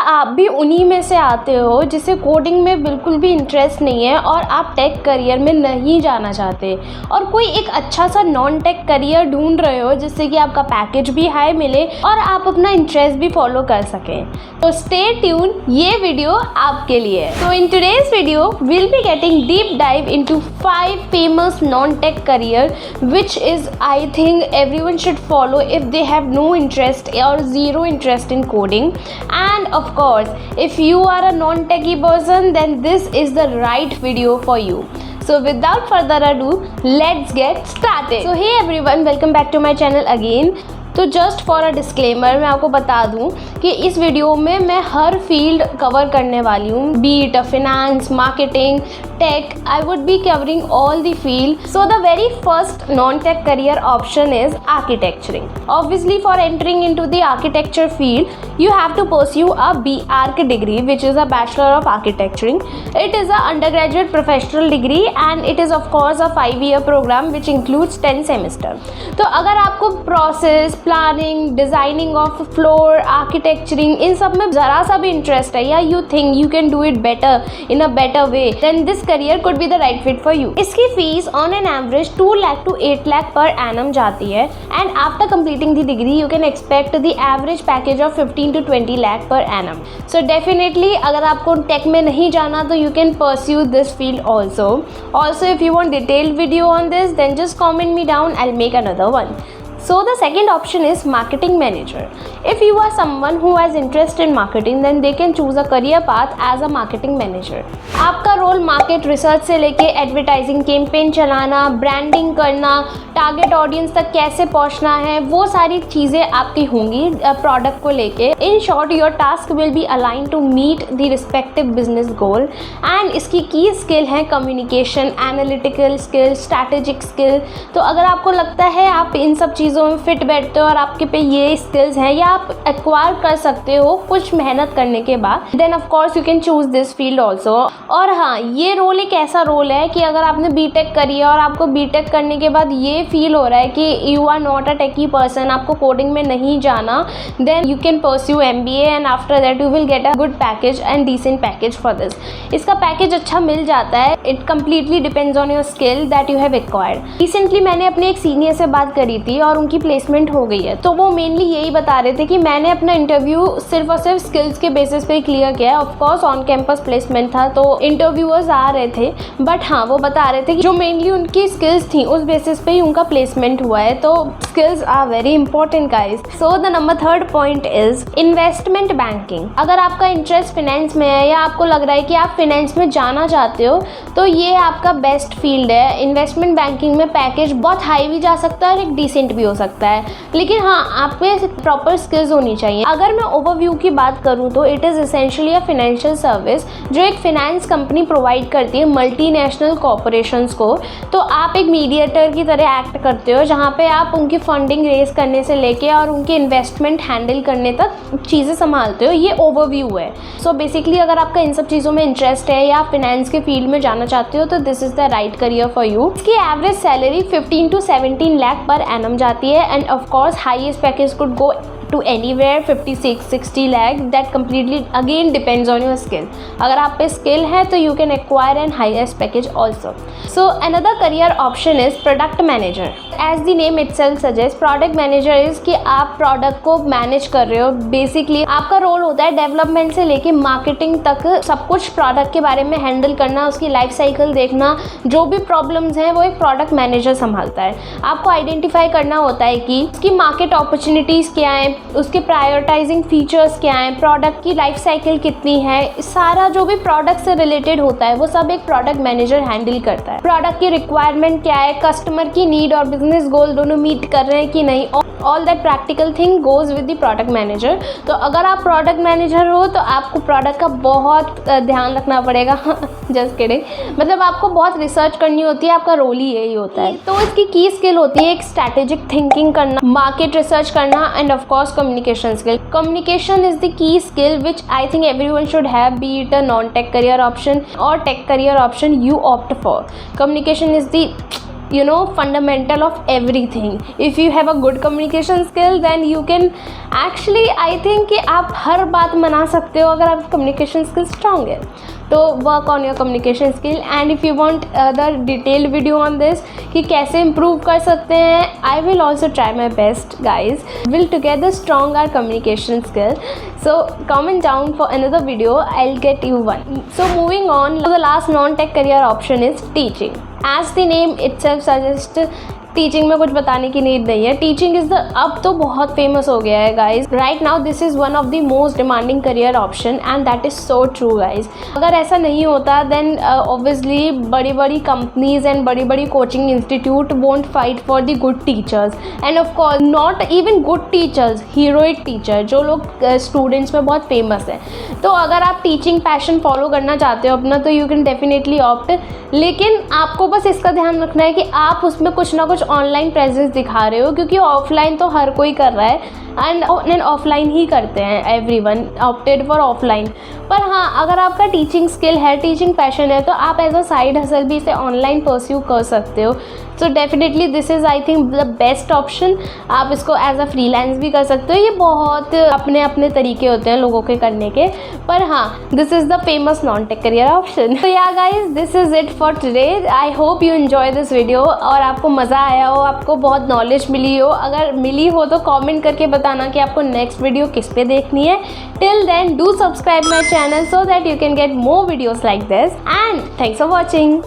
आप भी उन्हीं में से आते हो जिसे कोडिंग में बिल्कुल भी इंटरेस्ट नहीं है और आप टेक करियर में नहीं जाना चाहते और कोई एक अच्छा सा नॉन टेक करियर ढूंढ रहे हो जिससे कि आपका पैकेज भी हाई मिले और आप अपना इंटरेस्ट भी फॉलो कर सकें, तो स्टे ट्यून, ये वीडियो आपके लिए है। तो in today's video will be getting deep dive into 5 famous non tech career which is I think everyone should follow if they have no interest or zero interest in coding. And of course, if you are a non-techie person, then this is the right video for you. So without further ado, let's get started. So hey everyone, welcome back to my channel again. तो just for a disclaimer मैं आपको बता दूं कि इस video में मैं हर field cover करने वाली हूँ, be it finance, marketing, tech, I would be covering all the field. So the very first non tech career option is architecturing. Obviously for entering into the architecture field you have to pursue a B.Arch degree which is a Bachelor of Architecturing. It is a undergraduate professional degree and it is of course a 5-year program which includes 10 semester. तो अगर आपको process, planning, designing of floor, architecturing इन सब में जरा सा भी interest है या you think you can do it better in a better way, then this career could be the right fit for you. इसकी fees on an average 2 lakh to 8 lakh per annum जाती है and after completing the degree you can expect the average package of 15 to 20 lakh per annum. So definitely अगर आपको take में नहीं जाना तो you can pursue this field also. Also if you want detailed video on this then just comment me down, I'll make another one. So the second option is marketing manager. If you are someone who has interest in marketing then they can choose a career path as a marketing manager. आपका role market research से लेके advertising campaign चलाना, branding करना, target audience तक कैसे पहुंचना है, वो सारी चीज़ें आपकी होंगी प्रोडक्ट को लेके. In short your task will be align to meet the respective business goal. And इसकी की स्किल है communication, analytical skill, strategic skill. तो अगर आपको लगता है आप इन सब चीज़ों में फिट बैठते हो और आपके पे ये स्किल्स हैं या आप एक्वायर कर सकते हो कुछ मेहनत करने के बाद, then of course you can choose this field also. और हाँ, ये रोल एक ऐसा रोल है कि अगर आपने बीटेक करी है और आपको बीटेक करने के बाद ये फील हो रहा है कि you are not a techie person, आपको कोडिंग में नहीं जाना, then you can pursue MBA and after that you will get a good package and decent package for this. इसका पैकेज अच्छा मिल जाता है. It completely depends on your skill that you have acquired. Recently मैंने अपने एक senior से बात करी थी और उनकी प्लेसमेंट हो गई है. तो वो मेनली यही बता रहे थे कि मैंने अपना इंटरव्यू सिर्फ और सिर्फ स्किल्स के बेसिस पे क्लियर किया है. Of course on campus placement था तो इंटरव्यूअर्स आ रहे थे, बट हाँ वो बता रहे थे कि जो मेनली उनकी स्किल्स थी उस बेसिस पे ही उनका प्लेसमेंट हुआ है. तो skills are very important guys. So the number 3rd point is investment banking. अगर आपका इंटरेस्ट फाइनेंस में है या आपको लग रहा है कि आप फाइनेंस में जाना चाहते हो तो ये आपका बेस्ट फील्ड है. इन्वेस्टमेंट बैंकिंग में पैकेज बहुत हाई भी जा सकता है और एक डिसेंट भी हो सकता है, लेकिन हाँ आप पे प्रॉपर स्किल्स होनी चाहिए. अगर मैं ओवरव्यू की बात करूँ तो it is essentially a financial service जो एक फाइनेंस कंपनी प्रोवाइड करती है मल्टीनेशनल कॉर्पोरेशंस को. तो आप एक मीडिएटर की तरह एक्ट करते हो जहाँ पे आप उनकी फंडिंग रेज करने से लेके और उनके इन्वेस्टमेंट हैंडल करने तक चीज़ें संभालते हो. ये ओवरव्यू है. सो बेसिकली अगर आपका इन सब चीज़ों में इंटरेस्ट है या आप फाइनेंस के फील्ड में जाना चाहते हो तो this is the right career for you. इसकी average salary 15 to 17 lakh per annum जाती है and of course highest package could go to anywhere 56-60 lakh. That completely again depends on your skill. अगर आप पे skill है तो you can acquire an highest package also. So another career option is product manager. As the name itself suggests, product manager is कि आप product को manage कर रहे हो. बेसिकली आपका रोल होता है डेवलपमेंट से लेके मार्केटिंग तक सब कुछ प्रोडक्ट के बारे में हैंडल करना, उसकी लाइफ साइकिल देखना, जो भी प्रॉब्लम्स हैं वो एक प्रोडक्ट मैनेजर संभालता है. आपको आइडेंटिफाई करना होता है कि उसकी मार्केट अपॉर्चुनिटीज़ क्या हैं, उसके प्रायोरिटाइजिंग फीचर्स क्या हैं, प्रोडक्ट की लाइफ साइकिल कितनी है, सारा जो भी प्रोडक्ट से रिलेटेड होता है वो सब एक प्रोडक्ट मैनेजर हैंडल करता है. प्रोडक्ट की रिक्वायरमेंट क्या है, कस्टमर की नीड और बिजनेस गोल दोनों मीट कर रहे हैं कि नहीं, all that practical thing goes with the product manager. तो अगर आप प्रोडक्ट मैनेजर हो तो आपको प्रोडक्ट का बहुत ध्यान रखना पड़ेगा. जस्ट किडिंग, मतलब आपको बहुत रिसर्च करनी होती है. आपका रोल ही यही होता है. तो इसकी की स्किल होती है एक स्ट्रैटेजिक थिंकिंग करना, मार्केट रिसर्च करना and of course communication skill. Communication is the key skill which I think everyone should have, be it a non-tech career option or tech career option you opt for. Communication is the fundamental of everything. If you have a good communication skill, then you can actually, I think कि आप हर बात मना सकते हो अगर आपकी communication skill strong है. तो work on your communication skill. And if you want other detail video on this कि कैसे इम्प्रूव कर सकते हैं, I will also try my best guys. Will together strong our communication skill. So comment down for another video, I'll get you one. So moving on, the last non-tech career option is teaching. As the name itself suggests, teaching में कुछ बताने की need नहीं है. Teaching is the, अब तो बहुत famous हो गया है guys. Right now this is one of the most demanding career option and that is so true guys. अगर ऐसा नहीं होता देन ऑब्वियसली बड़ी बड़ी कंपनीज एंड बड़ी बड़ी coaching institute won't fight for the good teachers and of course not even good teachers, heroic teacher जो लोग स्टूडेंट्स में बहुत फेमस हैं. तो अगर आप टीचिंग पैशन फॉलो करना चाहते हो अपना, तो यू कैन डेफिनेटली ऑप्ट. लेकिन आपको बस इसका ध्यान रखना है कि आप उसमें कुछ ना कुछ ऑनलाइन प्रेजेंस दिखा रहे हो, क्योंकि ऑफलाइन तो हर कोई कर रहा है एंड ऑफलाइन ही करते हैं. Everyone opted for offline. पर हाँ, अगर आपका टीचिंग स्किल है, टीचिंग पैशन है, तो आप एज अ साइड हसल भी इसे ऑनलाइन परस्यू कर सकते हो. So definitely this is I think the best option. आप इसको एज अ फ्रीलांस भी कर सकते हो. ये बहुत अपने अपने तरीके होते हैं लोगों के करने के, पर हाँ, this is the famous non tech career option. तो yeah guys, this is it for today. I hope you enjoy this video और आपको मज़ा आया हो, आपको बहुत नॉलेज मिली हो. अगर मिली हो तो कॉमेंट करके बताना कि आपको नेक्स्ट वीडियो किस पे देखनी है. Till then do subscribe my channel so that you can get more videos like this, and thanks for watching.